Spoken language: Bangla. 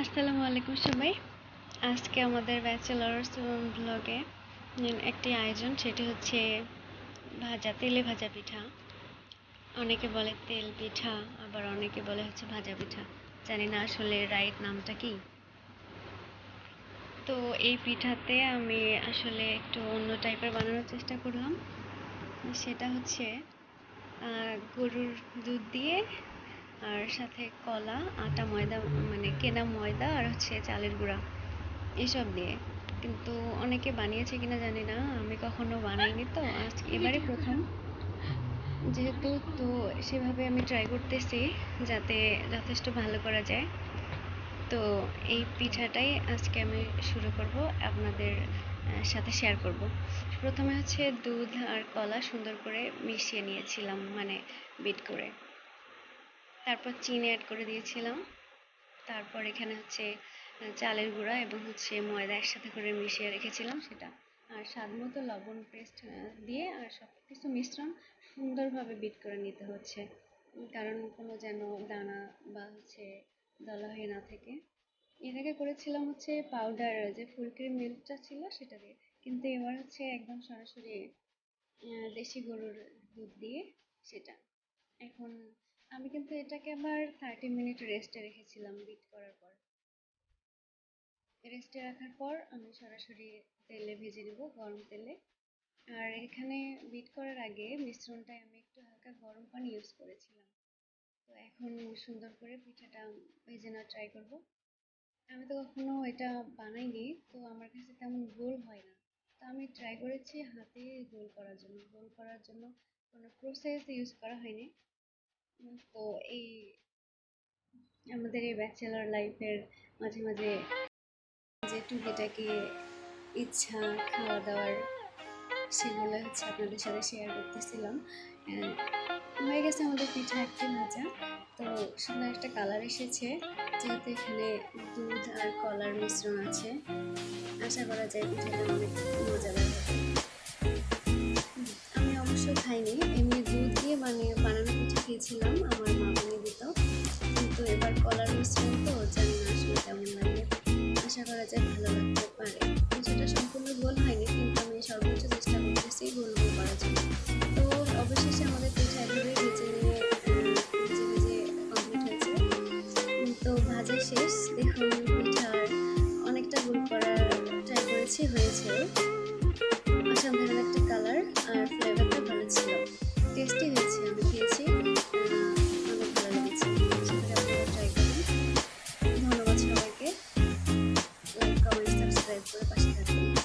আসসালামু আলাইকুম সবাই। আজকে আমাদের ব্যাচেলার্স ব্লগে একটি আয়োজন, সেটি হচ্ছে তেলে ভাজা পিঠা। অনেকে বলে তেল পিঠা, আবার অনেকে বলে হচ্ছে ভাজা পিঠা। জানি না আসলে রাইট নামটা কি। তো এই পিঠাতে আমি আসলে একটু অন্য টাইপের বানানোর চেষ্টা করলাম। সেটা হচ্ছে গরুর দুধ দিয়ে, আর সাথে কলা, আটা, ময়দা, মানে কেনা ময়দা, আর হচ্ছে চালের গুঁড়া, এসব দিয়ে। কিন্তু অনেকে বানিয়েছে কিনা জানি না, আমি কখনো বানাইনি, তো আজ এবারে প্রথম যেহেতু, তো সেভাবে আমি ট্রাই করতেছি যাতে যথেষ্ট ভালো করা যায়। তো এই পিঠাটাই আজকে আমি শুরু করব, আপনাদের সাথে শেয়ার করব। প্রথমে হচ্ছে দুধ আর কলা সুন্দর করে মিশিয়ে নিয়েছিলাম, মানে বিট করে। তারপর চিনি অ্যাড করে দিয়েছিলাম। তারপর এখানে হচ্ছে চালের গুঁড়া এবং হচ্ছে ময়দা একসাথে করে মিশিয়ে রেখেছিলাম সেটা, আর স্বাদ মতো লবণ পেস্ট দিয়ে, আর সব কিছু মিশ্রণ সুন্দরভাবে বিট করে নিতে হচ্ছে, কারণ কোনো যেন দানা বা হচ্ছে দলা হয়ে না থাকে। এর আগে করেছিলাম হচ্ছে পাউডার, যে ফুল ক্রিম মিল্কটা ছিল সেটা দিয়ে, কিন্তু এবার হচ্ছে একদম সরাসরি দেশি গরুর দুধ দিয়ে সেটা। এখন আমি কিন্তু এটাকে আবার 30 মিনিট রেস্টে রেখেছিলাম বিট করার পর। রেস্টে রাখার পর আমি সরাসরি তেলে ভেজে নেব, গরম তেলে। আর এখানে বিট করার আগে মিশ্রণটায় আমি একটু হালকা গরম পানি ইউজ করেছিলাম। তো এখন সুন্দর করে পিঠাটা ভেজে নেওয়ার ট্রাই করব। আমি তো কখনো এটা বানাইনি, তো আমার কাছে তেমন গোল হয় না। তো আমি ট্রাই করেছি হাতে গোল করার জন্য কোনো প্রসেস ইউজ করা হয়নি। তো এই আমাদের এই ব্যাচেলর লাইফের মাঝে মাঝে যে টুকিটাকি ইচ্ছা খাওয়া দাওয়ার, সেগুলো হচ্ছে আপনাদের সাথে শেয়ার করতেছিলাম। হয়ে গেছে আমাদের পিঠা একটি ভাজা। তো সুন্দর একটা কালার এসেছে, যেহেতু এখানে দুধ আর কলার মিশ্রণ আছে। আশা করা যায় পিঠাটা অনেক মজাদার হবে। আমি অবশ্য খাইনি, এমনি দুধ দিয়ে বানানো পিঠা খেয়েছিলাম, আমার মা বানিয়ে দিত। কিন্তু এবার কলার মিশ্রণ, তো জানি না আসলে কেমন লাগে। আশা করা যায় ভালো লাগতে পারে। কিছুটা সম্পূর্ণ গোল হয়নি, কিন্তু আমি সর্বোচ্চ চেষ্টা করতেছি গোল করার জন্য। তো অবশেষে আমাদের পিঠা এভাবে ভেজে নিয়ে ভেজে ভেজে কমপ্লিট হয়েছে। তো ভাজা শেষ, দেখুন পিঠার অনেকটা গোল করার ট্রাই করেছি, হয়েছে। অসাধারণ একটা কালার, আর ফ্লেভারটা ভালো ছিল, টেস্টি হয়েছে। আমি খেয়েছি, অনেক ভালো লেগেছে। আশা করি আপনারা ট্রাই করবেন। ধন্যবাদ সবাইকে। লাইক, কমেন্ট, সাবস্ক্রাইব করে পাশে থাকবেন।